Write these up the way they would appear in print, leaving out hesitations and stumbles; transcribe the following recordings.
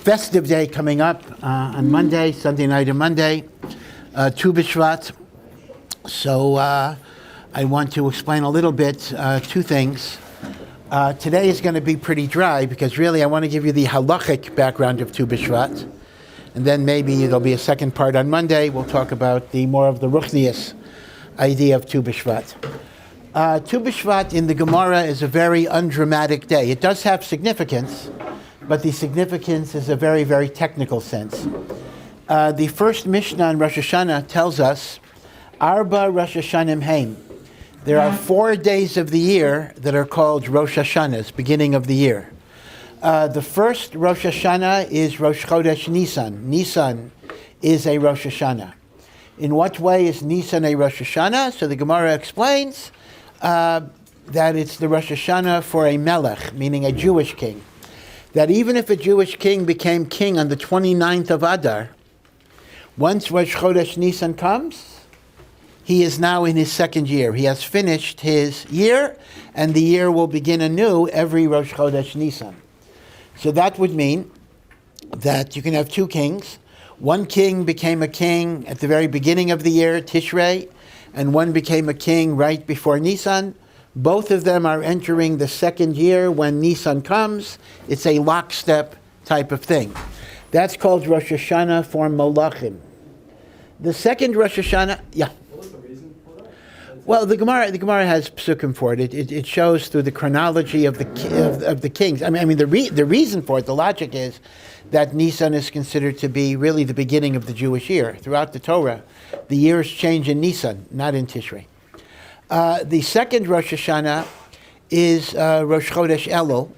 festive day coming up on Monday, Sunday night and Monday, Tu B'Shvat. So I want to explain a little bit, two things. Today is going to be pretty dry because really I want to give you the halachic background of Tu B'Shvat. And then maybe there'll be a second part on Monday. We'll talk about the more of the ruchnius idea of Tu B'Shvat. Tu B'Shvat in the Gemara is a very undramatic day. It does have significance, but the significance is a very, very technical sense. The first Mishnah in Rosh Hashanah tells us, Arba Rosh Hashanahim Haim. There are 4 days of the year that are called Rosh Hashanahs, beginning of the year. The first Rosh Hashanah is Rosh Chodesh Nisan. Nisan is a Rosh Hashanah. In what way is Nisan a Rosh Hashanah? So the Gemara explains that it's the Rosh Hashanah for a Melech, meaning a Jewish king. That even if a Jewish king became king on the 29th of Adar, once Rosh Chodesh Nisan comes, he is now in his second year. He has finished his year, and the year will begin anew every Rosh Chodesh Nisan. So that would mean that you can have two kings. One king became a king at the very beginning of the year, Tishrei, and one became a king right before Nisan. Both of them are entering the second year when Nisan comes. It's a lockstep type of thing. That's called Rosh Hashanah for Malachim. The second Rosh Hashanah, yeah. What was the reason for that? Well, the Gemara has psukim for it. It shows through the chronology of the kings. I mean, the reason for it, the logic is that Nisan is considered to be really the beginning of the Jewish year. Throughout the Torah, the years change in Nisan, not in Tishrei. The second Rosh Hashanah is Rosh Chodesh Elul,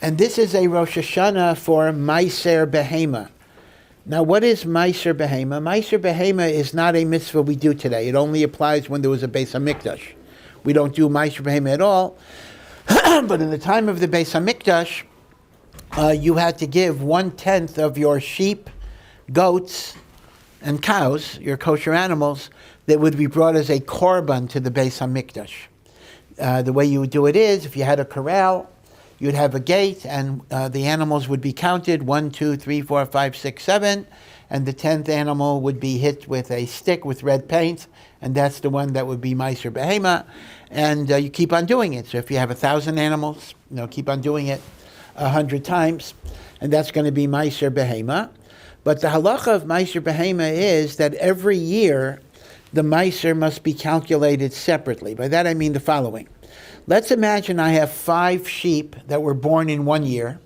and this is a Rosh Hashanah for Meiser Behema. Now, what is Meiser Behema? Meiser Behema is not a mitzvah we do today. It only applies when there was a Beis HaMikdash. We don't do Meiser Behema at all. But in the time of the Beis HaMikdash, you had to give 1/10 of your sheep, goats, and cows, your kosher animals, that would be brought as a korban to the Beis HaMikdash. The way you would do it is, if you had a corral, you'd have a gate, and the animals would be counted, 1, 2, 3, 4, 5, 6, 7, and the 10th animal would be hit with a stick with red paint, and that's the one that would be Meiser Behema, and you keep on doing it. So if you have 1,000 animals, keep on doing it 100 times, and that's going to be Meiser Behema. But the halacha of Meiser Behema is that every year the Meiser must be calculated separately. By that I mean the following. Let's imagine I have 5 sheep that were born in one year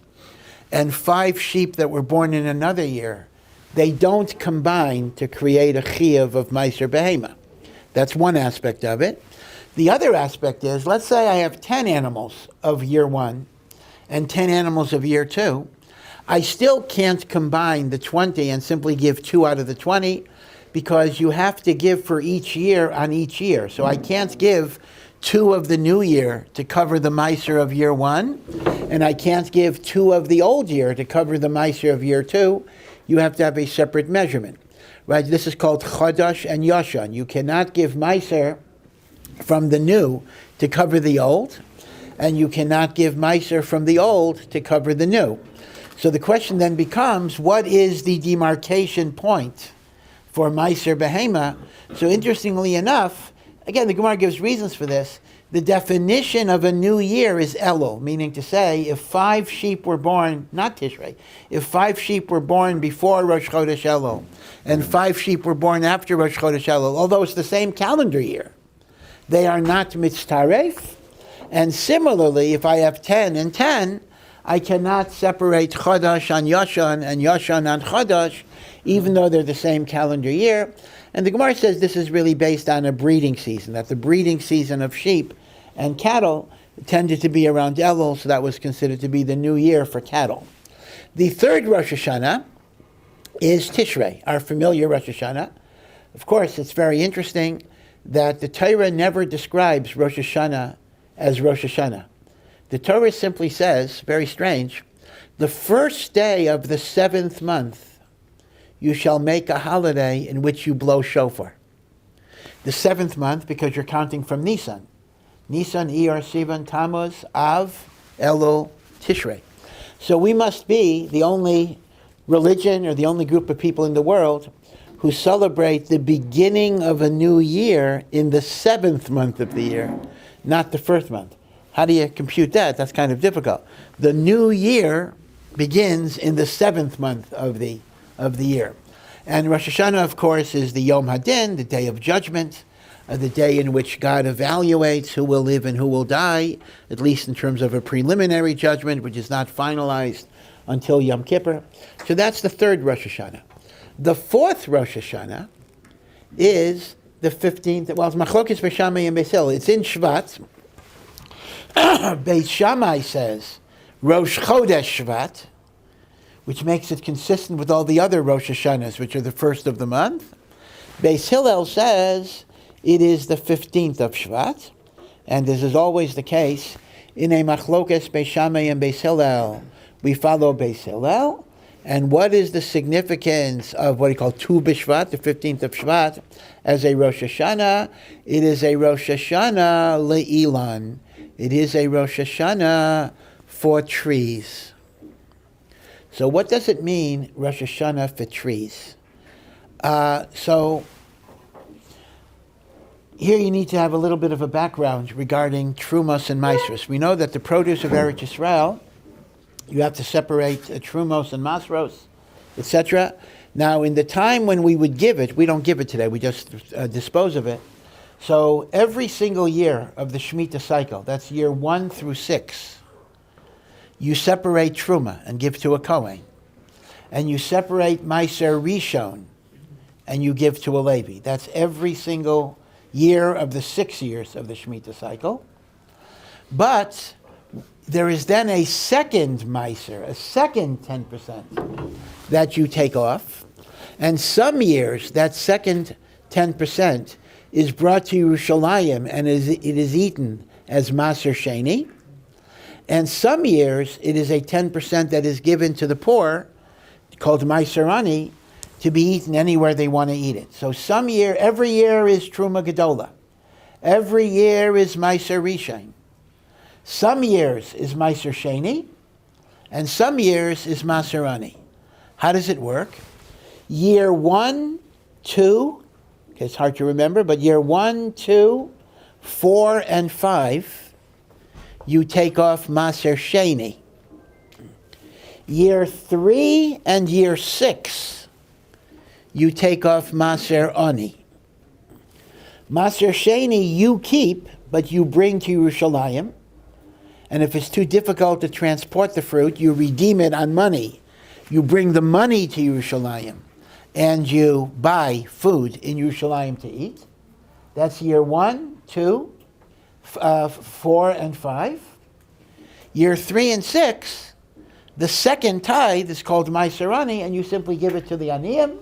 and 5 sheep that were born in another year. They don't combine to create a chiyuv of Meiser Behema. That's one aspect of it. The other aspect is, let's say I have 10 animals of year 1 and 10 animals of year 2. I still can't combine the 20 and simply give 2 out of the 20 because you have to give for each year on each year. So I can't give 2 of the new year to cover the Meiser of year 1, and I can't give 2 of the old year to cover the Meiser of year 2. You have to have a separate measurement, right? This is called Chadash and Yashan. You cannot give Meiser from the new to cover the old, and you cannot give Meiser from the old to cover the new. So the question then becomes, what is the demarcation point for Meiser Behema? So interestingly enough, again, the Gemara gives reasons for this. The definition of a new year is Elul, meaning to say, if 5 sheep were born, not Tishrei, if 5 sheep were born before Rosh Chodesh Elul, and 5 sheep were born after Rosh Chodesh Elul, although it's the same calendar year, they are not mitztaref. And similarly, if I have 10 and 10, I cannot separate Chadash on Yashan and Yashan on Chadash, even though they're the same calendar year. And the Gemara says this is really based on a breeding season, that the breeding season of sheep and cattle tended to be around Elul, so that was considered to be the new year for cattle. The third Rosh Hashanah is Tishrei, our familiar Rosh Hashanah. Of course, it's very interesting that the Torah never describes Rosh Hashanah as Rosh Hashanah. The Torah simply says, very strange, the first day of the 7th month you shall make a holiday in which you blow shofar. The 7th month, because you're counting from Nisan. Nisan, Iyar, Sivan, Tammuz, Av, Elul, Tishrei. So we must be the only religion or the only group of people in the world who celebrate the beginning of a new year in the 7th month of the year, not the 1st month. How do you compute that? That's kind of difficult. The new year begins in the 7th month of the year. And Rosh Hashanah, of course, is the Yom Hadin, the day of judgment, the day in which God evaluates who will live and who will die, at least in terms of a preliminary judgment, which is not finalized until Yom Kippur. So that's the 3rd Rosh Hashanah. The 4th Rosh Hashanah is the 15th, well, it's Machlokes Beis Shammai and Beis Hillel. It's in Shvat. Beis Shammai says Rosh Chodesh Shvat, which makes it consistent with all the other Rosh Hashanahs, which are the 1st of the month. Beis Hillel says it is the 15th of Shvat, and this is always the case. In a Machlokes Beis Shammai and Beis Hillel, we follow Beis Hillel. And what is the significance of what he called Tu B'Shvat, the 15th of Shvat, as a Rosh Hashanah? It is a Rosh Hashanah le'ilan. It is a Rosh Hashanah for trees. So what does it mean, Rosh Hashanah for trees? So here you need to have a little bit of a background regarding Trumos and Maasros. We know that the produce of Eretz Yisrael, you have to separate Trumos and Masros, etc. Now, in the time when we would give it, we don't give it today, we just dispose of it. So every single year of the Shemitah cycle, that's year 1 through 6, you separate Truma and give to a Kohen. And you separate Meiser Rishon and you give to a Levi. That's every single year of the 6 years of the Shemitah cycle. But there is then a second Meiser, a second 10% that you take off. And some years, that second 10% is brought to Yerushalayim and it is eaten as Maser Sheni. And some years, it is a 10% that is given to the poor, called Meiser Ani, to be eaten anywhere they want to eat it. So every year is Truma Gedola. Every year is Meiser Rishon. Some years is Meiser Sheni, and some years is Maser Ani. How does it work? Year 1, 2, okay, it's hard to remember, but year 1, 2, 4, and 5, you take off Maser Sheni. Year 3 and year 6, you take off Maser Ani. Maser Sheni you keep, but you bring to Yerushalayim. And if it's too difficult to transport the fruit, you redeem it on money. You bring the money to Yerushalayim, and you buy food in Yerushalayim to eat. That's year 1, 2, 4, and 5. Year 3 and 6, the second tithe is called Meiser Ani, and you simply give it to the Aniyim,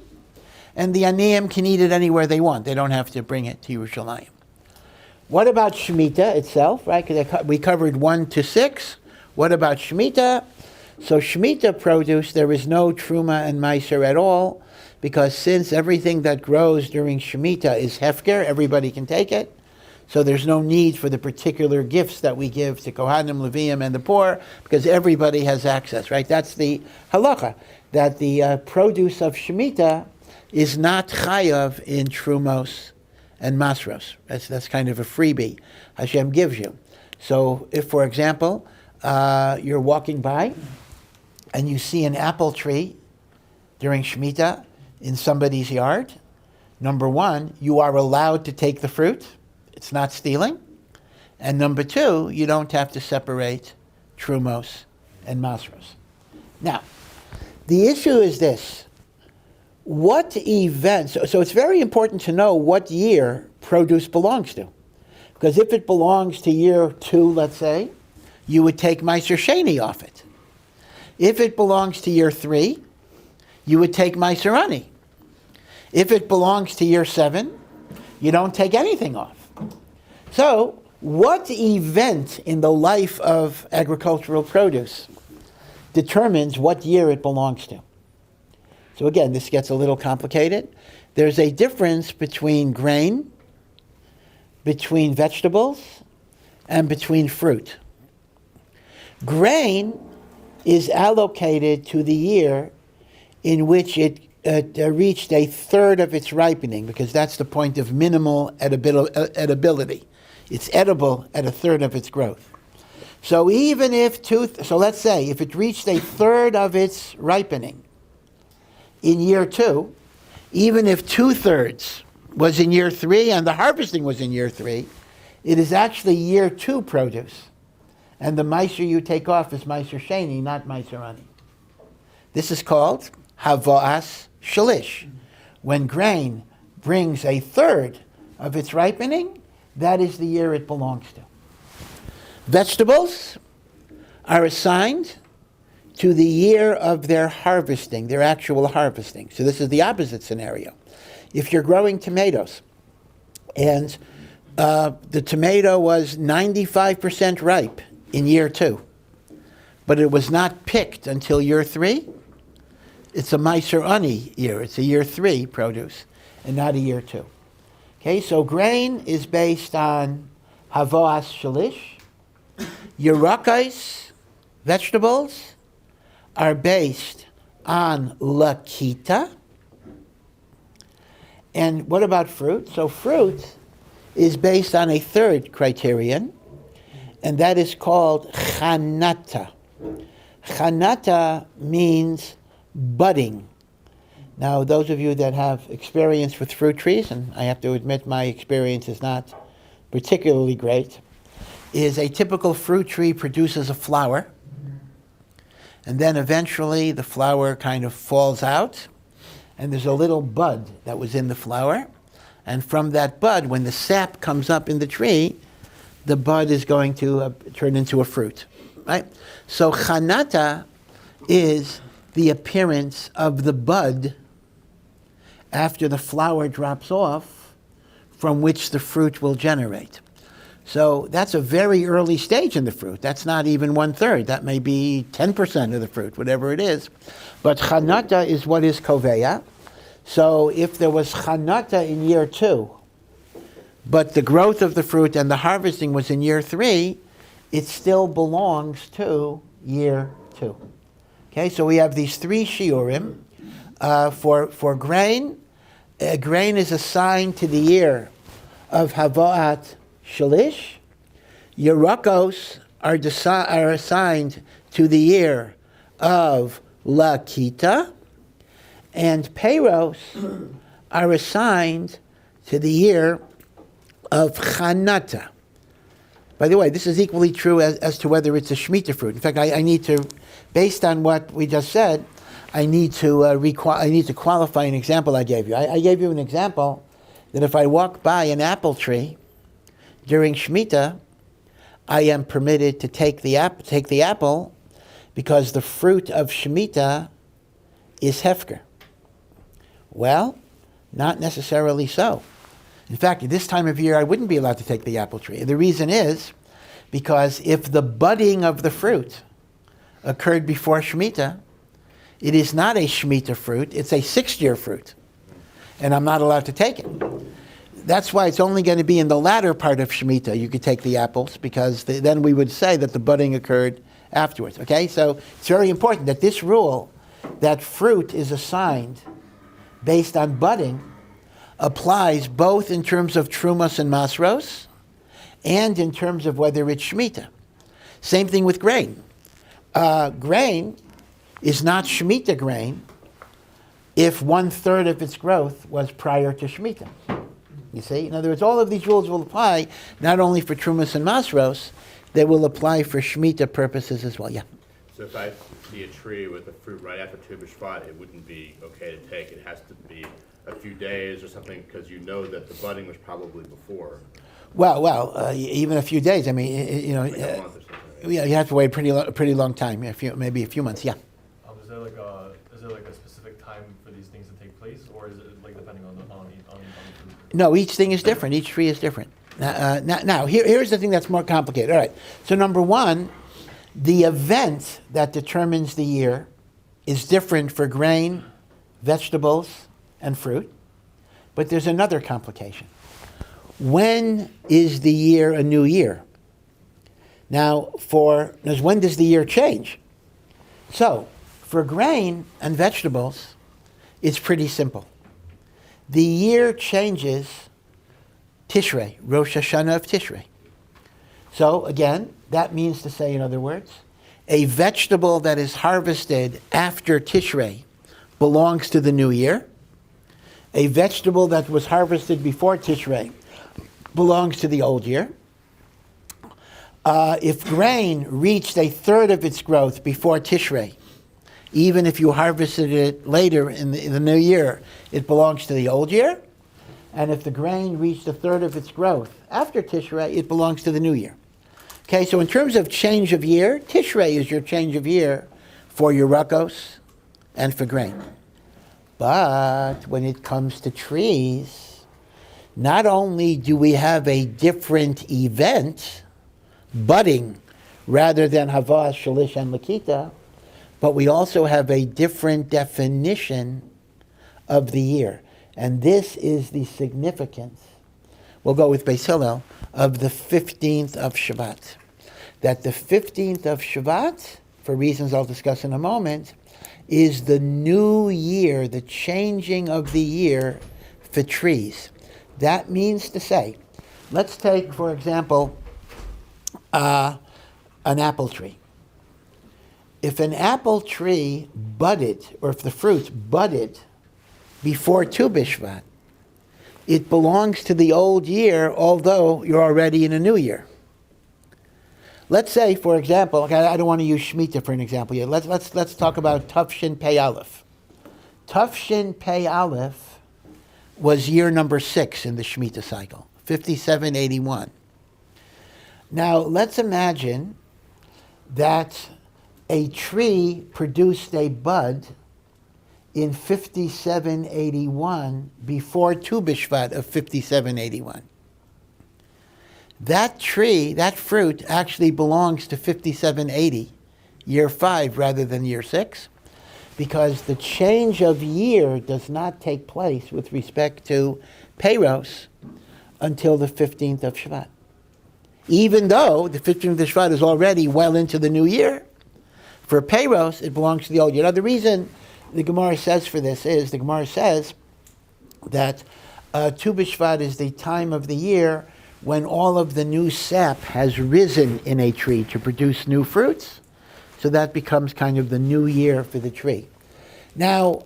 and the Aniyim can eat it anywhere they want. They don't have to bring it to Yerushalayim. What about Shemitah itself, right? Because we covered 1 to 6. What about Shemitah? So Shemitah produce, there is no Truma and Meiser at all, because since everything that grows during Shemitah is Hefker, everybody can take it. So there's no need for the particular gifts that we give to Kohanim, Leviim, and the poor, because everybody has access, right? That's the halacha, that the produce of Shemitah is not chayav in Trumos and Masros. That's kind of a freebie Hashem gives you. So if, for example, you're walking by and you see an apple tree during Shemitah in somebody's yard, number 1, you are allowed to take the fruit. It's not stealing. And number 2, you don't have to separate Trumos and Masros. Now, the issue is this. What events, so it's very important to know what year produce belongs to. Because if it belongs to year 2, let's say, you would take Meiser Sheni off it. If it belongs to year 3, you would take Meiser Ani. If it belongs to year 7, you don't take anything off. So, what event in the life of agricultural produce determines what year it belongs to? So again, this gets a little complicated. There's a difference between grain, between vegetables, and between fruit. Grain is allocated to the year in which it reached a third of its ripening, because that's the point of minimal edibility. It's edible at a third of its growth. So even if so let's say if it reached a third of its ripening in year 2, even if 2/3 was in year 3 and the harvesting was in year 3, it is actually year 2 produce. And the meiser you take off is meiser sheni, not meiser ani. This is called hava'as shalish. When grain brings a third of its ripening, that is the year it belongs to. Vegetables are assigned to the year of their harvesting, their actual harvesting. So this is the opposite scenario. If you're growing tomatoes and the tomato was 95% ripe in year 2, but it was not picked until year 3, it's a meiser ani year. It's a year 3 produce and not a year 2. Okay, so grain is based on hava'as shalish. Yerakos, vegetables, are based on lakita. And what about fruit? So fruit is based on a third criterion, and that is called chanata. Chanata means budding. Now, those of you that have experience with fruit trees, and I have to admit my experience is not particularly great, is a typical fruit tree produces a flower, and then eventually the flower kind of falls out, and there's a little bud that was in the flower, and from that bud, when the sap comes up in the tree, the bud is going to turn into a fruit, right? So chanata is the appearance of the bud after the flower drops off, from which the fruit will generate. So that's a very early stage in the fruit. That's not even 1/3. That may be 10% of the fruit, whatever it is. But chanata is what is koveya. So if there was chanata in year 2, but the growth of the fruit and the harvesting was in year 3, it still belongs to year 2. Okay, so we have these 3 shiurim. For grain, grain is assigned to the year of hava'at shalish. Yerakos are assigned to the year of lakita, and peiros are assigned to the year of chanata. By the way, this is equally true as to whether it's a Shemitah fruit. In fact, I need to, based on what we just said, I need to qualify an example I gave you. I gave you an example that if I walk by an apple tree during Shemitah, I am permitted to take the apple because the fruit of Shemitah is hefker. Well, not necessarily so. In fact, at this time of year, I wouldn't be allowed to take the apple tree. The reason is because if the budding of the fruit occurred before Shemitah, it is not a Shemitah fruit, it's a 6th-year fruit. And I'm not allowed to take it. That's why it's only going to be in the latter part of Shemitah you could take the apples, because then we would say that the budding occurred afterwards. Okay, so it's very important that this rule, that fruit is assigned based on budding, applies both in terms of trumas and masros and in terms of whether it's Shemitah. Same thing with grain. Grain is not Shemitah grain if 1/3 of its growth was prior to Shemitah. You see? In other words, all of these rules will apply not only for trumas and masros, they will apply for Shemitah purposes as well. Yeah. So if I see a tree with the fruit right after Tu B'Shvat, it wouldn't be okay to take. It has to be a few days or something, because you know that the budding was probably before. Well, even a few days. I mean, Like a month or something. yeah, you have to wait a pretty long time. Maybe a few months. Yeah. Is there like a specific time for these things to take place, or is it like depending on the fruit? No, each thing is different. Each tree is different. Now here's the thing that's more complicated. All right. So number one, the event that determines the year is different for grain, vegetables, and fruit. But there's another complication. When is the year a new year? Now, when does the year change? So, for grain and vegetables, It's pretty simple. The year changes Tishrei, Rosh Hashanah of Tishrei. So again, that means to say, in other words, a vegetable that is harvested after Tishrei belongs to the new year. A vegetable that was harvested before Tishrei belongs to the old year. If grain reached a third of its growth before Tishrei, even if you harvested it later in the new year, it belongs to the old year. And if the grain reached a third of its growth after Tishrei, it belongs to the new year. Okay, so in terms of change of year, Tishrei is your change of year for your rakos and for grain. But when it comes to trees, not only do we have a different event, budding, rather than Havah, Shalish, and Lakita, but we also have a different definition of the year. And this is the significance, we'll go with Beis Hillel, of the 15th of Shvat. That the 15th of Shvat, for reasons I'll discuss in a moment, is the new year, the changing of the year for trees. That means to say, let's take, for example, an apple tree. If an apple tree budded, or if the fruit budded before Tu B'Shvat, it belongs to the old year, although you're already in a new year. Let's say, for example, okay, I don't want to use Shemitah for an example yet. Let's talk about Tufshin Pei Aleph. Tufshin Pei Aleph was year number 6 in the Shemitah cycle, 5781. Now, let's imagine that a tree produced a bud in 5781 before Tu B'Shvat of 5781. That tree, that fruit, actually belongs to 5780, year 5 rather than year 6, because the change of year does not take place with respect to Peiros until the 15th of Shvat. Even though the 15th of Shvat is already well into the new year, for Peiros, it belongs to the old year. Now, the reason the Gemara says for this is, the Gemara says that Tu B'Shvat is the time of the year when all of the new sap has risen in a tree to produce new fruits. So that becomes kind of the new year for the tree. Now,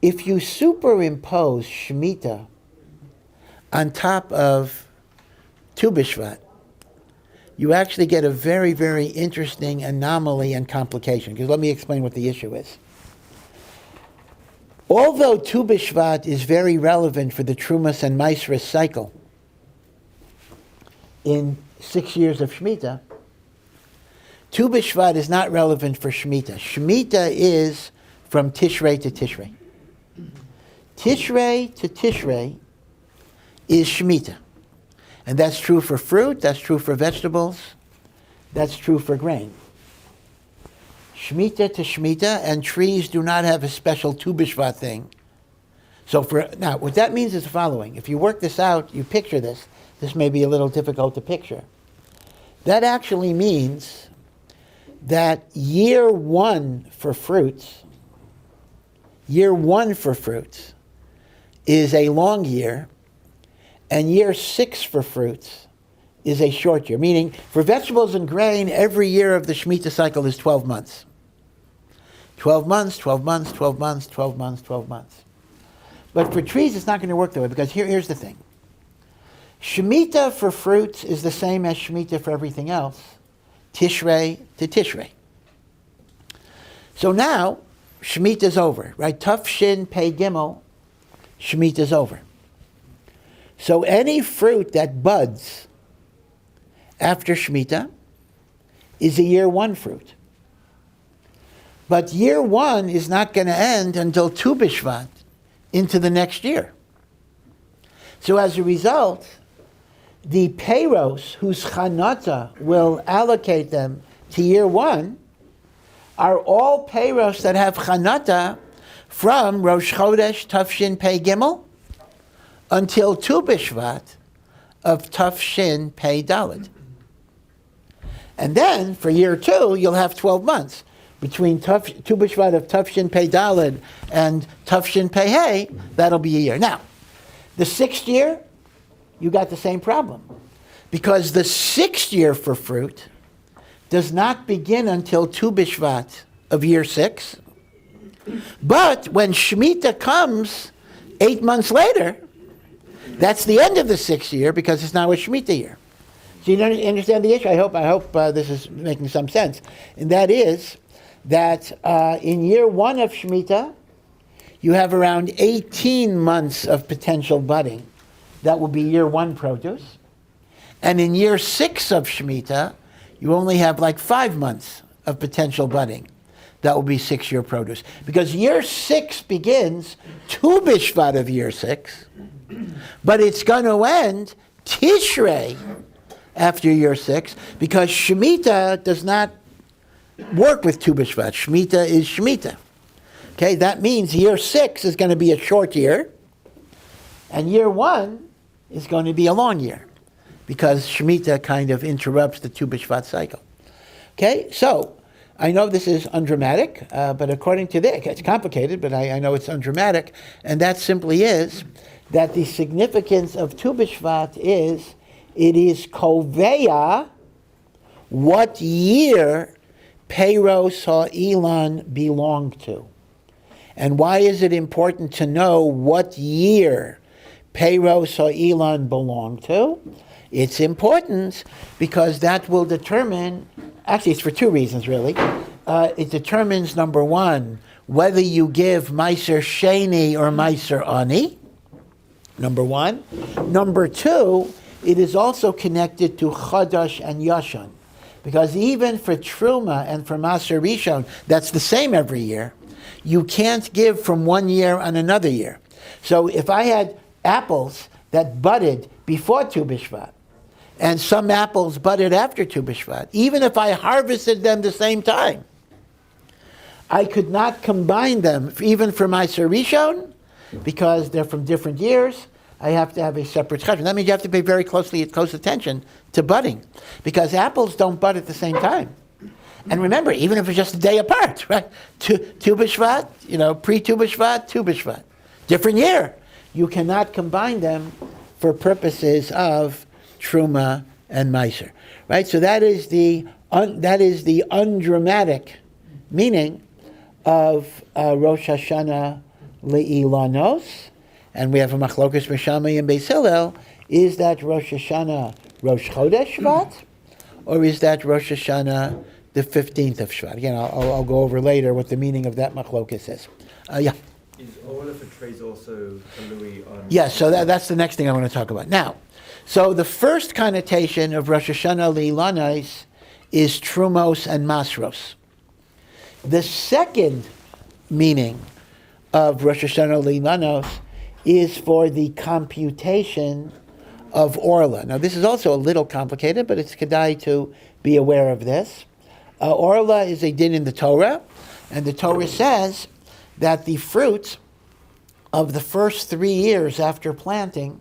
if you superimpose Shemitah on top of Tu B'Shvat, you actually get a very, very interesting anomaly and complication. Because let me explain what the issue is. Although Tu B'Shvat is very relevant for the Trumas and Maasros cycle in 6 years of Shemitah, Tu B'Shvat is not relevant for Shemitah. Shemitah is from Tishrei to Tishrei. Tishrei to Tishrei is Shemitah. And that's true for fruit, that's true for vegetables, that's true for grain. Shemitah to Shemitah, and trees do not have a special Tu B'Shvat thing. So now, what that means is the following. If you work this out, you picture this. This may be a little difficult to picture. That actually means that year 1 for fruits is a long year, and year 6 for fruits is a short year. Meaning, for vegetables and grain, every year of the Shemitah cycle is 12 months. 12 months, 12 months, 12 months, 12 months, 12 months. But for trees, it's not going to work that way, because here's the thing. Shemitah for fruits is the same as Shemitah for everything else, Tishrei to Tishrei. So now, Shemitah is over, right? Tufshin Pei Gimel, Shemitah is over. So any fruit that buds after Shemitah is a year 1 fruit. But year 1 is not going to end until Tu B'Shvat into the next year. So as a result, the Peiros, whose Chanata will allocate them to year 1, are all Peiros that have Chanata from Rosh Chodesh Tufshin Pei Gimel until Tu B'Shvat of Tufshin Pei Daled. And then, for year 2, you'll have 12 months. between Tu B'Shvat of Tufshin Pei Daled and Tufshin Pei Hey, that'll be a year. Now, the 6th year, you got the same problem. Because the 6th year for fruit does not begin until Tu B'Shvat of year 6. But when Shemitah comes 8 months later, that's the end of the 6th year because it's now a Shemitah year. So you understand the issue? I hope this is making some sense. And that is that in year 1 of Shemitah, you have around 18 months of potential budding. That will be year 1 produce. And in year 6 of Shemitah, you only have like 5 months of potential budding. That will be 6-year produce. Because year 6 begins Tu B'Shvat of year 6, but it's going to end Tishrei after year 6, because Shemitah does not work with Tu B'Shvat. Shemitah is Shemitah. Okay, that means year 6 is going to be a short year, and year 1 is going to be a long year, because Shemitah kind of interrupts the Tu B'Shvat cycle. Okay, so I know this is undramatic, but according to this, it's complicated, but I know it's undramatic, and that simply is that the significance of Tu B'Shvat is it is koveya what year Peiros HaElan belong to. And why is it important to know what year Peiros HaElan belong to? It's important because that will determine, actually it's for 2 reasons really. It determines, number 1, whether you give Meiser Sheni or Meiser Ani, number 1. Number 2, it is also connected to Chadash and Yashan. Because even for Truma and for Maser Rishon, that's the same every year. You can't give from one year on another year. So if I had apples that budded before Tu B'Shvat, and some apples budded after Tu B'Shvat, even if I harvested them the same time, I could not combine them even for Maser Rishon, because they're from different years. I have to have a separate cheshbon. That means you have to pay very close attention to budding, because apples don't bud at the same time. And remember, even if it's just a day apart, right? Tu B'Shvat, pre-Tu B'Shvat, Tu B'Shvat. Different year. You cannot combine them for purposes of Truma and Meiser, right? So that is the undramatic meaning of Rosh Hashanah Le'ilanos. And we have a machlokas Meshami and Beis Hillel. Is that Rosh Hashanah Rosh Chodesh Shvat, or is that Rosh Hashanah the 15th of Shvat? Again, I'll go over later what the meaning of that machlokas is. Yeah. Is Orlah for trays also Halui on? Yes, so that's the next thing I want to talk about. Now, so the first connotation of Rosh Hashanah Le'ilanos is Trumos and Masros. The second meaning of Rosh Hashanah Le'ilanos is for the computation of Orlah. Now, this is also a little complicated, but it's kedai to be aware of this. Orlah is a din in the Torah, and the Torah says that the fruit of the first 3 years after planting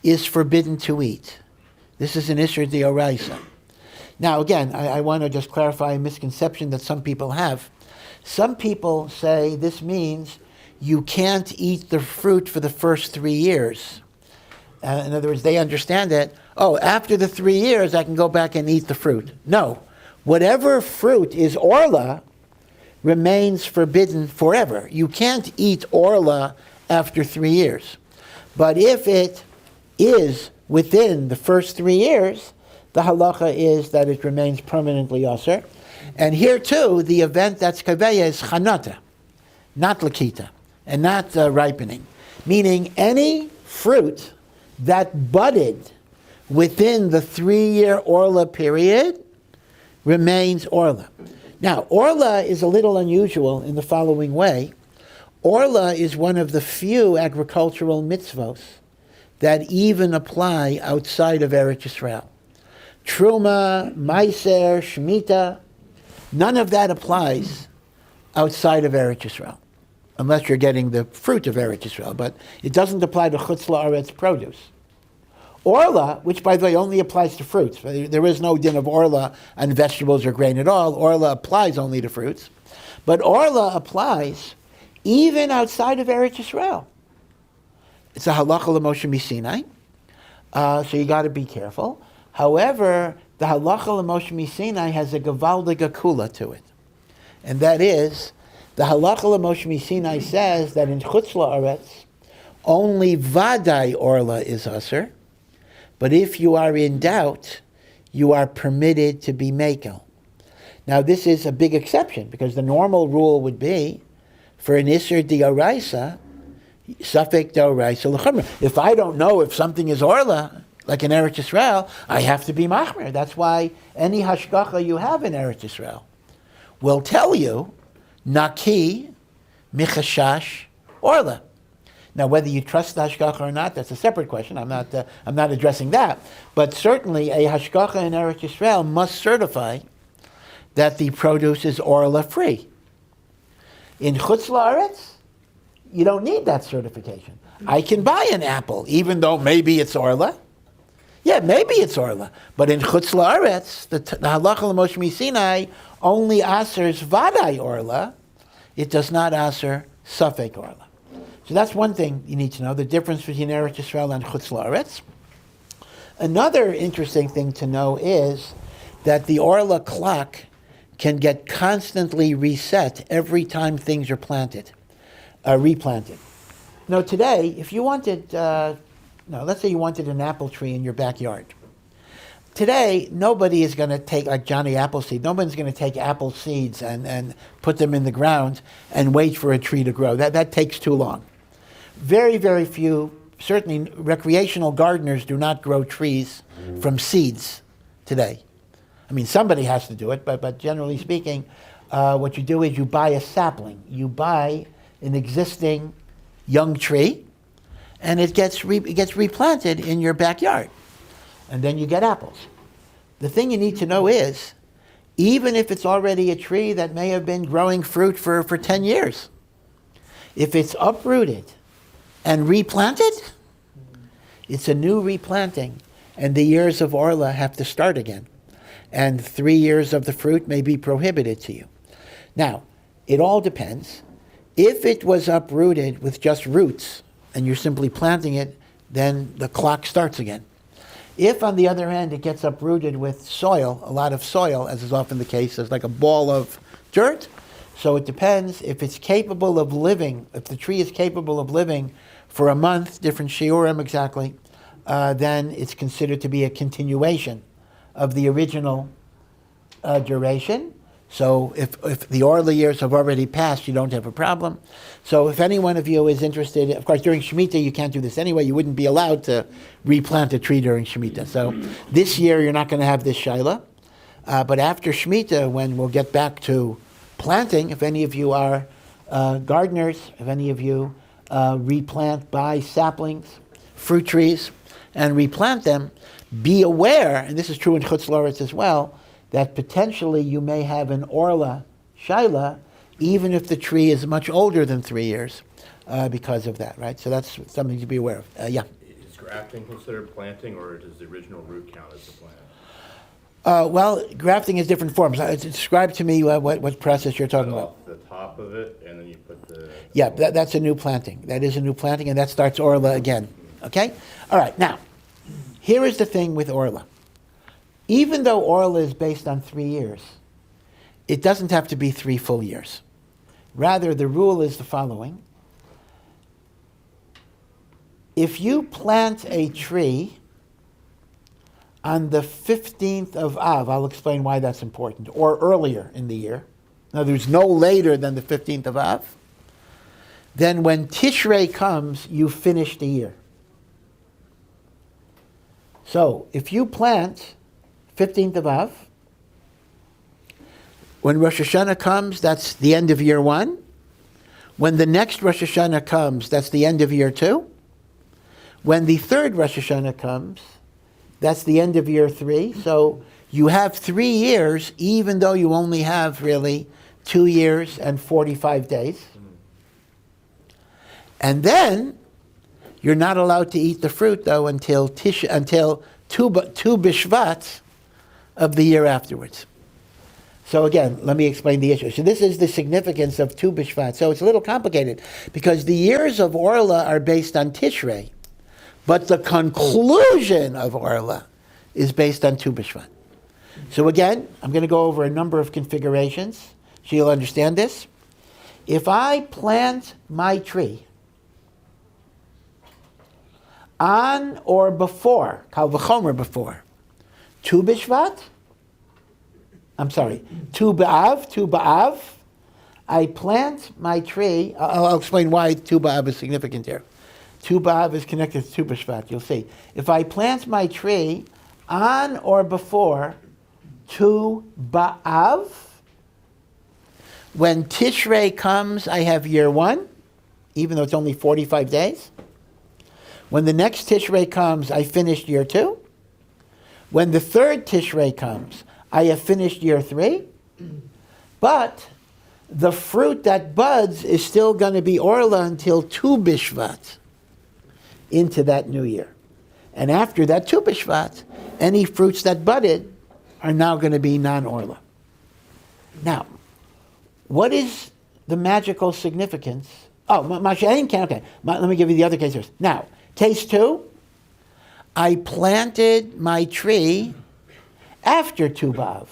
is forbidden to eat. This is an Isser D'Oraisa. Now, again, I want to just clarify a misconception that some people have. Some people say this means you can't eat the fruit for the first 3 years. In other words, they understand it. Oh, after the 3 years, I can go back and eat the fruit. No. Whatever fruit is Orlah remains forbidden forever. You can't eat Orlah after 3 years. But if it is within the first 3 years, the halacha is that it remains permanently osir. And here too, the event that's kaveya is chanata, not lakita, and not ripening. Meaning any fruit that budded within the 3-year Orlah period remains Orlah. Now, Orlah is a little unusual in the following way. Orlah is one of the few agricultural mitzvos that even apply outside of Eretz Yisrael. Truma, Meiser, Shemitah, none of that applies outside of Eretz Yisrael, unless you're getting the fruit of Eretz Yisrael, but it doesn't apply to Chutz La'aretz produce. Orlah, which by the way only applies to fruits. There is no din of Orlah on vegetables or grain at all. Orlah applies only to fruits. But Orlah applies even outside of Eretz Yisrael. It's a halacha l'Moshe Sinai, so you got to be careful. However, the halacha l'Moshe Sinai has a gevaldige kula to it. And that is, the halacha l'Moshe Sinai says that in chutz la'aretz, only vadai Orlah is aser, but if you are in doubt, you are permitted to be mekel. Now this is a big exception, because the normal rule would be, for an iser d'oraisa, Safek d'oraisa l'chumra. If I don't know if something is Orlah, like in Eretz Yisrael, I have to be machmer. That's why any hashgacha you have in Eretz Yisrael will tell you, naki michashash Orlah. Now, whether you trust the hashgacha or not, that's a separate question. I'm not addressing that. But certainly, a hashgacha in Eretz Yisrael must certify that the produce is Orlah free. In chutz la'aretz, you don't need that certification. I can buy an apple, even though maybe it's Orlah. Yeah, maybe it's Orlah. But in chutz la'aretz, the halacha l'Moshe Sinai only asers vadai Orlah. It does not aser safek Orlah. So that's one thing you need to know, the difference between Eretz Yisrael and chutz la'aretz. Another interesting thing to know is that the Orlah clock can get constantly reset every time things are replanted. Now today, if you wanted, let's say you wanted an apple tree in your backyard. Today, nobody is going to take, like Johnny Appleseed, nobody's going to take apple seeds and put them in the ground and wait for a tree to grow. That takes too long. Very, very few, certainly recreational gardeners do not grow trees from seeds today. I mean, somebody has to do it, but generally speaking, what you do is you buy a sapling. You buy an existing young tree, and it gets replanted in your backyard, and then you get apples. The thing you need to know is, even if it's already a tree that may have been growing fruit for 10 years, if it's uprooted and replanted, it's a new replanting, and the years of Orlah have to start again. And 3 years of the fruit may be prohibited to you. Now, it all depends. If it was uprooted with just roots, and you're simply planting it, then the clock starts again. If, on the other hand, it gets uprooted with soil, a lot of soil, as is often the case, there's like a ball of dirt, so it depends if it's capable of living, if the tree is capable of living for a month, different shiurim exactly, then it's considered to be a continuation of the original duration. So if the Orlah years have already passed, you don't have a problem. So if any one of you is interested, of course during Shemitah you can't do this anyway, you wouldn't be allowed to replant a tree during Shemitah. So this year you're not going to have this shaila. But after Shemitah, when we'll get back to planting, if any of you are gardeners, if any of you replant, buy saplings, fruit trees, and replant them, be aware, and this is true in chutz la'aretz as well, that potentially you may have an Orlah shaila, even if the tree is much older than 3 years, because of that, right? So that's something to be aware of. Yeah. Is grafting considered planting, or does the original root count as a plant? Well, grafting is different forms. Describe to me what process you're talking Cut about. off the top of it, and then you put the... Yeah, that's a new planting. That is a new planting, and that starts Orlah again. Okay? All right, now, here is the thing with Orlah. Even though Orlah is based on 3 years, it doesn't have to be 3 full years. Rather, the rule is the following. If you plant a tree on the 15th of Av, I'll explain why that's important, or earlier in the year, in other words, no later than the 15th of Av, then when Tishrei comes, you finish the year. So, if you plant 15th of Av, when Rosh Hashanah comes, that's the end of year 1. When the next Rosh Hashanah comes, that's the end of year 2. When the third Rosh Hashanah comes, that's the end of year 3. So you have 3 years, even though you only have really 2 years and 45 days. And then You're not allowed to eat the fruit, though, until Tu B'Shvat of the year afterwards. So again, let me explain the issue. So this is the significance of Tu B'Shvat. So it's a little complicated, because the years of Orlah are based on Tishrei, but the conclusion of Orlah is based on Tu B'Shvat. So again, I'm going to go over a number of configurations so you'll understand this. If I plant my tree on or before, Kal V'chomer before, Tu B'Shvat, Tu B'Av, I plant my tree. I'll explain why Tu B'Av is significant here. Tu B'Av is connected to Tu B'Shvat, you'll see. If I plant my tree on or before Tu B'Av, when Tishrei comes, I have year 1, even though it's only 45 days. When the next Tishrei comes, I finished year 2. When the third Tishrei comes, I have finished year 3. But the fruit that buds is still going to be Orlah until Tu B'Shvat, into that new year. And after that Tu B'Shvat, any fruits that budded are now going to be non-Orlah. Now, what is the magical significance? Oh, okay. Let me give you the other case first. Now, case 2, I planted my tree after Tu B'Av.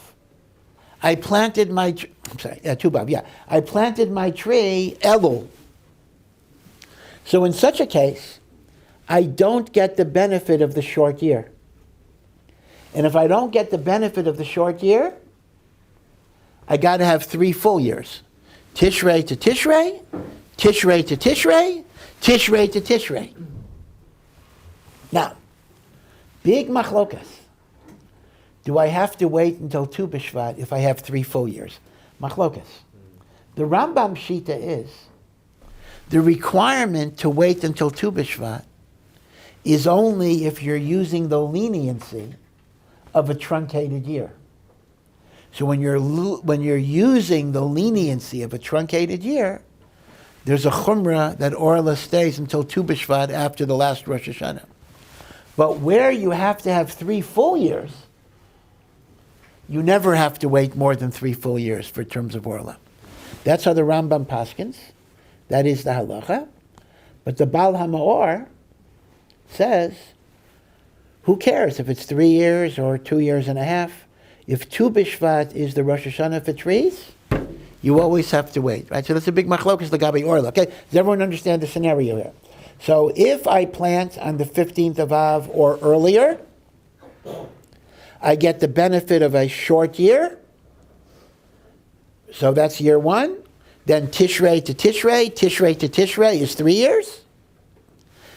I planted my Tu B'Av, yeah. I planted my tree Elul. So in such a case, I don't get the benefit of the short year. And if I don't get the benefit of the short year, I got to have 3 full years. Tishrei to Tishrei, Tishrei to Tishrei, Tishrei to Tishrei. Now, big machlokas. Do I have to wait until Tu B'Shvat if I have 3 full years? Machlokas. The Rambam Shita is the requirement to wait until Tu B'Shvat is only if you're using the leniency of a truncated year. So when you're using the leniency of a truncated year, there's a chumrah that Orlah stays until Tu B'Shvat after the last Rosh Hashanah. But where you have to have 3 full years, you never have to wait more than 3 full years for terms of Orlah. That's how the Rambam paskins. That is the halacha. But the Baal HaMaor says, who cares if it's 3 years or 2 years and a half? If Tu B'Shvat is the Rosh Hashanah for trees, you always have to wait, right? So that's a big machlokas l'gabi Orlah. Okay, does everyone understand the scenario here? So if I plant on the 15th of Av or earlier, I get the benefit of a short year. So that's year 1. Then Tishrei to Tishrei, Tishrei to Tishrei is 3 years.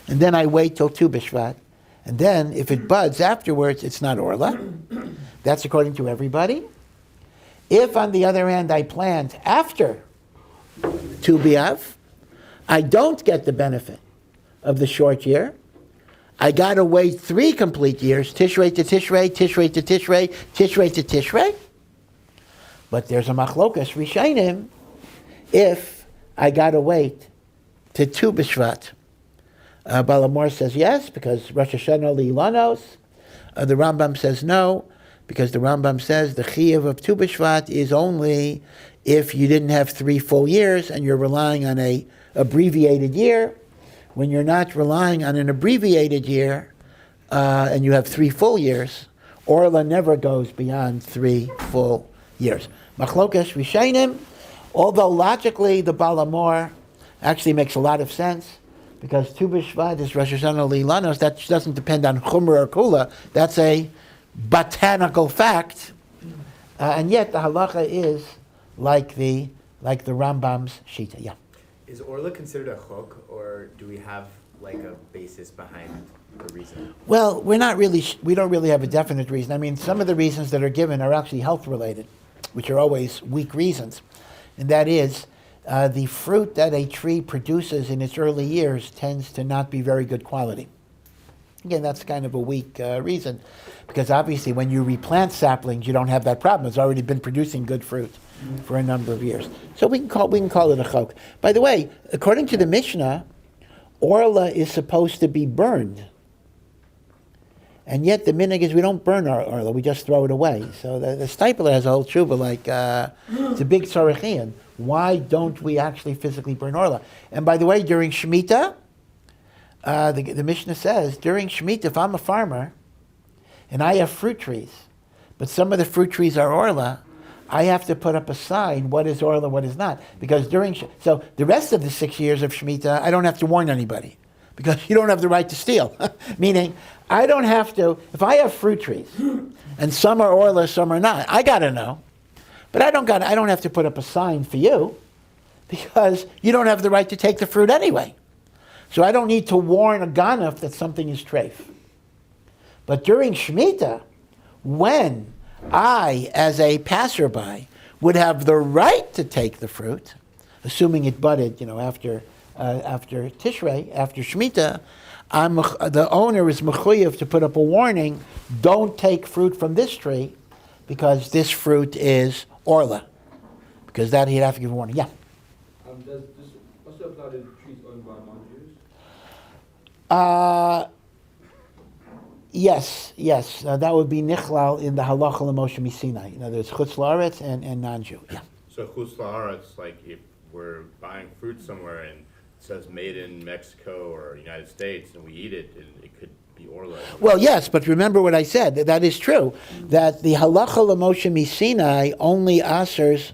And then I wait till Tu B'Shvat. And then if it buds afterwards, it's not Orlah. That's according to everybody. If, on the other hand, I plant after Tu B'Av, I don't get the benefit of the short year. I got to wait 3 complete years, Tishrei to Tishrei, Tishrei to Tishrei, Tishrei to Tishrei. But there's a machlokas Rishonim if I got to wait to Tu B'Shvat. Balamor says yes, because Rosh Hashanah li'lanos. The Rambam says no, because the Rambam says the chiyuv of Tu B'Shvat is only if you didn't have 3 full years and you're relying on a abbreviated year. When you're not relying on an abbreviated year and you have 3 full years, Orlah never goes beyond 3 full years. Machlokas Rishonim, although logically the Balamor actually makes a lot of sense, because Tu B'Shvat is Rosh Hashanah li'lanos, that doesn't depend on Chumrah or Kula, that's a botanical fact, and yet the halacha is like the Rambam's Shita. Yeah. Is Orlah considered a chok, or do we have like a basis behind the reason? Well, we don't really have a definite reason. I mean, some of the reasons that are given are actually health related, which are always weak reasons, and that is the fruit that a tree produces in its early years tends to not be very good quality. Again, that's kind of a weak reason, because obviously when you replant saplings, you don't have that problem. It's already been producing good fruit for a number of years. So we can call it a chok. By the way, according to the Mishnah, Orlah is supposed to be burned. And yet the minhag is we don't burn our Orlah, we just throw it away. So the Stipler has a whole tshuva like, it's a big tzarachian. Why don't we actually physically burn Orlah? And by the way, during Shemitah, the Mishnah says, during Shemitah, if I'm a farmer and I have fruit trees, but some of the fruit trees are Orlah, I have to put up a sign, what is Orlah, what is not. Because so the rest of the 6 years of Shemitah, I don't have to warn anybody. Because you don't have the right to steal. Meaning, I don't have to, if I have fruit trees, and some are Orlah, some are not, I gotta know. But I don't have to put up a sign for you, because you don't have the right to take the fruit anyway. So I don't need to warn a ganef that something is treif. But during Shemitah, when I, as a passerby, would have the right to take the fruit, assuming it budded, after Tishrei, after Shemitah, the owner is mechuyev to put up a warning: don't take fruit from this tree, because this fruit is Orlah. Because that he'd have to give a warning. Yeah. Does this also apply to trees owned by non-Jews? Yes. That would be nichlal in the halacha l'Moshe Misinai. There's chutz la'aretz and non-Jew. Yeah. So chutz la'aretz, like if we're buying fruit somewhere and it says made in Mexico or United States and we eat it, it could be Orlah. Well, yes, but remember what I said. That is true. That the halacha l'Moshe Misinai only asers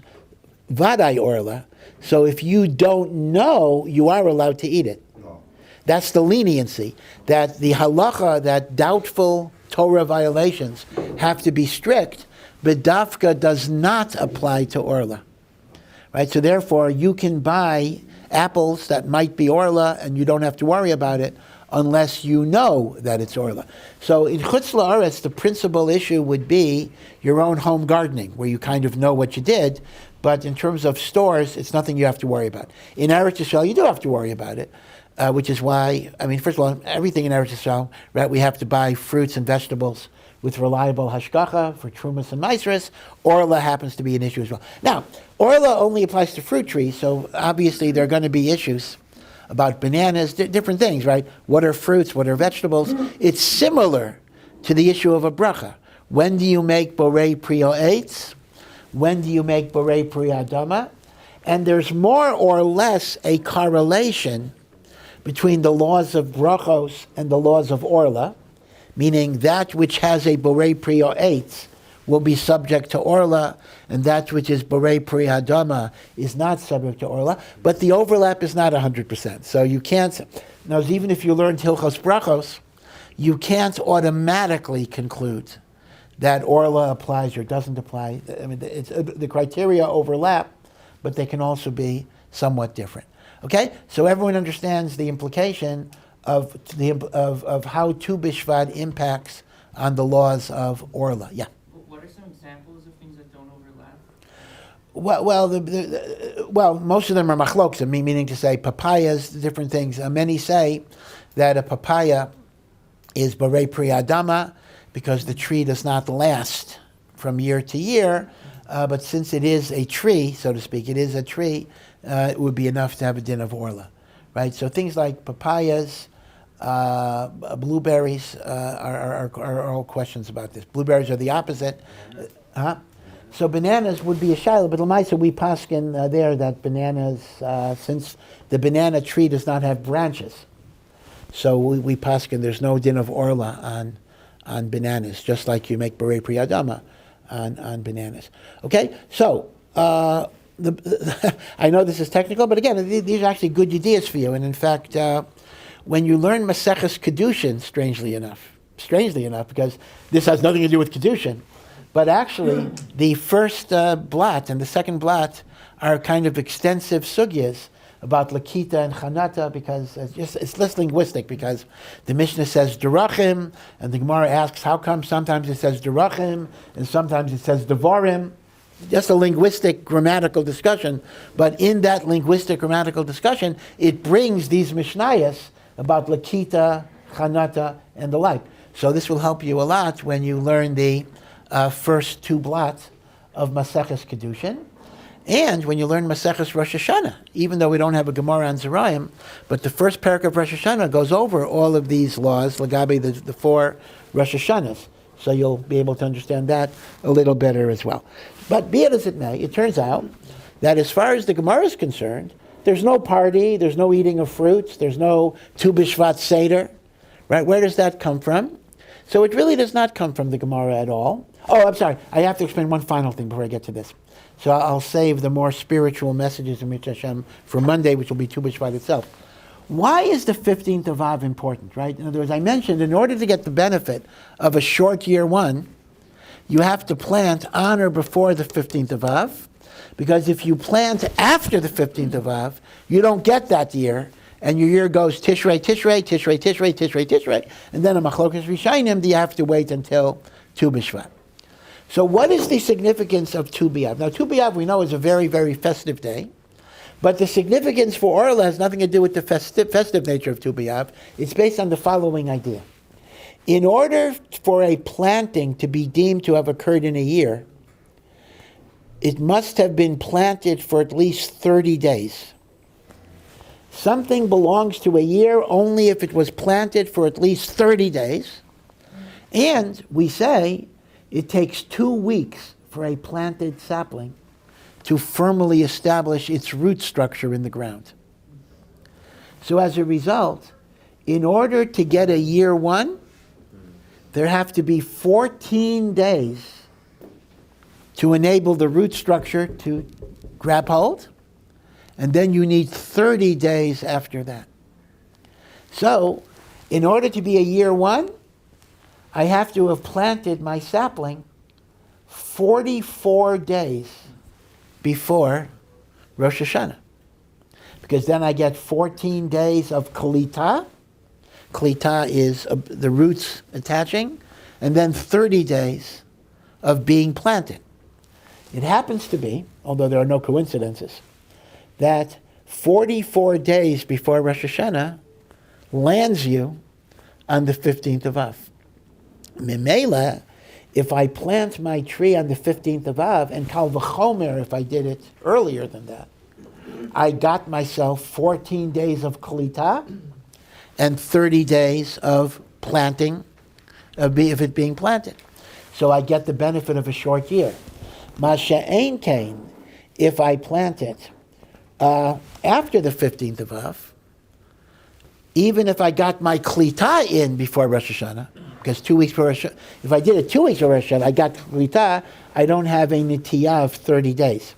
vaday Orlah. So if you don't know, you are allowed to eat it. That's the leniency, that the halacha, that doubtful Torah violations have to be strict, but dafka does not apply to Orlah. Right? So therefore, you can buy apples that might be Orlah, and you don't have to worry about it unless you know that it's Orlah. So in chutz la'aretz, the principal issue would be your own home gardening, where you kind of know what you did, but in terms of stores, it's nothing you have to worry about. In Eretz Yisrael, you do have to worry about it. Which is why, first of all, everything in Eretz Yisrael, right, we have to buy fruits and vegetables with reliable hashgacha for trumas and maasros. Orlah happens to be an issue as well. Now, Orlah only applies to fruit trees, so obviously there are going to be issues about bananas, different things, right? What are fruits? What are vegetables? It's similar to the issue of a bracha. When do you make borei prio eitz? When do you make borei pri adama? And there's more or less a correlation between the laws of brachos and the laws of Orlah, meaning that which has a borei prio eitz will be subject to Orlah, and that which is borei pri adama is not subject to Orlah, but the overlap is not 100%. So you can't, now even if you learned Hilchos Brachos, you can't automatically conclude that Orlah applies or doesn't apply. The criteria overlap, but they can also be somewhat different. Okay, so everyone understands the implication of how Tu B'Shvat impacts on the laws of Orlah. Yeah. What are some examples of things that don't overlap? Well, most of them are machloks, meaning to say papayas, different things. Many say that a papaya is borei pri adama because the tree does not last from year to year, but since it is a tree, so to speak, it is a tree, it would be enough to have a din of Orlah, right? So things like papayas, blueberries are all questions about this. Blueberries are the opposite. So bananas would be a shiloh, but l'maisa we paskin there that bananas, since the banana tree does not have branches, so we paskin there's no din of Orlah on bananas, just like you make borei pri adama on bananas. Okay, so I know this is technical, but again, these are actually good ideas for you. And in fact, when you learn Maseches Kedushin, strangely enough, because this has nothing to do with Kedushin, but actually the first blat and the second blat are kind of extensive sugyas about Lakita and Chanata, because it's less linguistic, because the Mishnah says Derachim, and the Gemara asks how come sometimes it says Derachim and sometimes it says Devarim. Just a linguistic grammatical discussion, but in that linguistic grammatical discussion, it brings these Mishnayos about Lakita, Chanata, and the like. So this will help you a lot when you learn the first two blots of Maseches Kedushin. And when you learn Maseches Rosh Hashanah, even though we don't have a Gemara on Zerayim, but the first parak of Rosh Hashanah goes over all of these laws, Lagabi, the 4 Rosh Hashanahs. So you'll be able to understand that a little better as well. But be it as it may, it turns out that as far as the Gemara is concerned, there's no party, there's no eating of fruits, there's no Tu B'Shvat Cedar. Right? Where does that come from? So it really does not come from the Gemara at all. Oh, I'm sorry. I have to explain one final thing before I get to this. So I'll save the more spiritual messages in Mitzvah Hashem for Monday, which will be Tu B'Shvat itself. Why is the 15th of Av important, right? In other words, I mentioned in order to get the benefit of a short year one, you have to plant on or before the 15th of Av, because if you plant after the 15th of Av, you don't get that year, and your year goes Tishrei, Tishrei, Tishrei, Tishrei, Tishrei, Tishrei, and then a Machlokas Rishayim, you have to wait until Tu B'Shvat. So what is the significance of Tu B'Av? Now, Tu B'Av, we know, is a very, very festive day. But the significance for Orlah has nothing to do with the festive nature of Tu B'Av. It's based on the following idea. In order for a planting to be deemed to have occurred in a year, it must have been planted for at least 30 days. Something belongs to a year only if it was planted for at least 30 days. And we say it takes 2 weeks for a planted sapling to firmly establish its root structure in the ground. So as a result, in order to get a year one, there have to be 14 days to enable the root structure to grab hold, and then you need 30 days after that. So, in order to be a year one, I have to have planted my sapling 44 days before Rosh Hashanah. Because then I get 14 days of Klita. Klita is the roots attaching, and then 30 days of being planted. It happens to be, although there are no coincidences, that 44 days before Rosh Hashanah lands you on the 15th of Av. Memela, if I plant my tree on the 15th of Av, and Kal V'chomer, if I did it earlier than that, I got myself 14 days of Klita and 30 days of planting, of it being planted. So I get the benefit of a short year. Masha'ein kain, if I plant it after the 15th of Av, even if I got my Klita in before Rosh Hashanah, because 2 weeks before Rosh Hashanah, if I did it 2 weeks before Rosh Hashanah, I got Klita, I don't have a Netiyah of 30 days.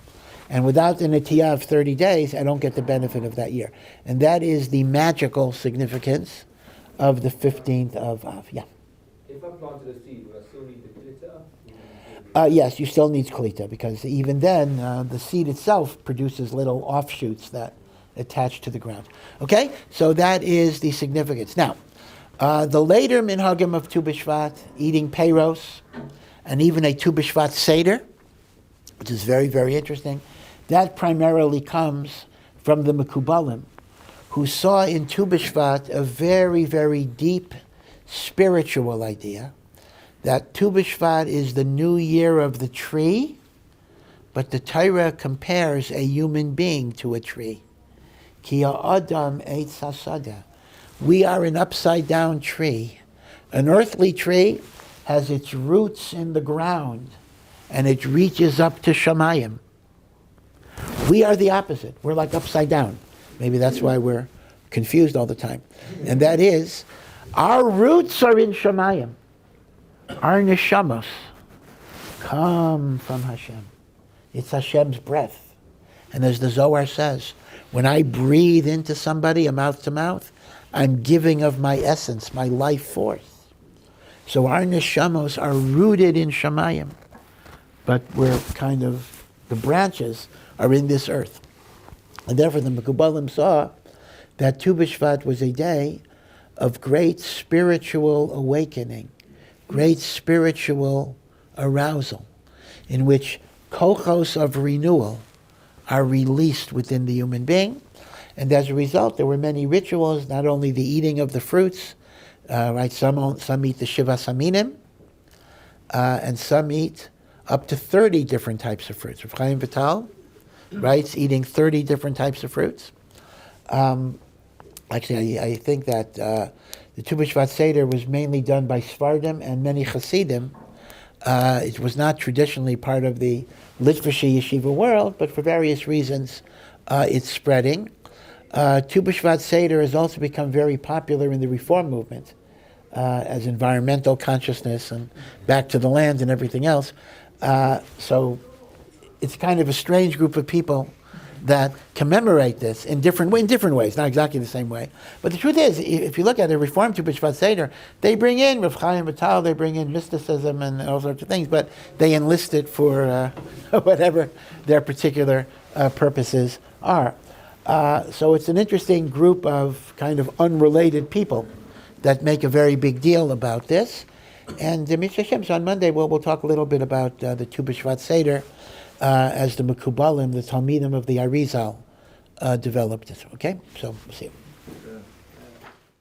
And without the Netiyah of 30 days, I don't get the benefit of that year. And that is the magical significance of the 15th of Av. Yeah. If I planted a seed, would I still need the glitter? Yes, you still need Klita, because even then, the seed itself produces little offshoots that attach to the ground. Okay? So that is the significance. Now, the later minhagim of Tu B'Shvat, eating peiros, and even a Tu B'Shvat Seder, which is very, very interesting, that primarily comes from the Mekubalim, who saw in Tu B'Shvat a very, very deep spiritual idea, that Tu B'Shvat is the new year of the tree, but the Torah compares a human being to a tree. Ki ha'adam eitz hasada. We are an upside-down tree. An earthly tree has its roots in the ground, and it reaches up to Shemayim. We are the opposite. We're like upside down. Maybe that's why we're confused all the time. And that is, our roots are in Shemayim. Our neshamos come from Hashem. It's Hashem's breath. And as the Zohar says, when I breathe into somebody, a mouth to mouth, I'm giving of my essence, my life force. So our neshamos are rooted in Shemayim. But we're kind of, the branches are in this earth. And therefore the Mekubalim saw that Tu B'Shvat was a day of great spiritual awakening, great spiritual arousal, in which kochos of renewal are released within the human being. And as a result, there were many rituals, not only the eating of the fruits, right? Some eat the Shiva Saminim, and some eat up to 30 different types of fruits. Rav Chaim Vital right? Eating 30 different types of fruits. Actually, I think that the Tu B'Shvat Seder was mainly done by Sfardim and many Hasidim. It was not traditionally part of the Litvish yeshiva world, but for various reasons, it's spreading. Tu B'Shvat Seder has also become very popular in the Reform movement as environmental consciousness and back to the land and everything else. So it's kind of a strange group of people that commemorate this in different ways, not exactly the same way. But the truth is, if you look at the Reform Tu B'Shvat Seder, they bring in Rav Chaim Vital, they bring in mysticism and all sorts of things, but they enlist it for whatever their particular purposes are. So it's an interesting group of kind of unrelated people that make a very big deal about this. And Mr. Hashem, so on Monday we'll talk a little bit about the Tu B'Shvat Seder as the Mekubalim, the Talmidim of the Arizal, developed it. Okay? So, we'll see you.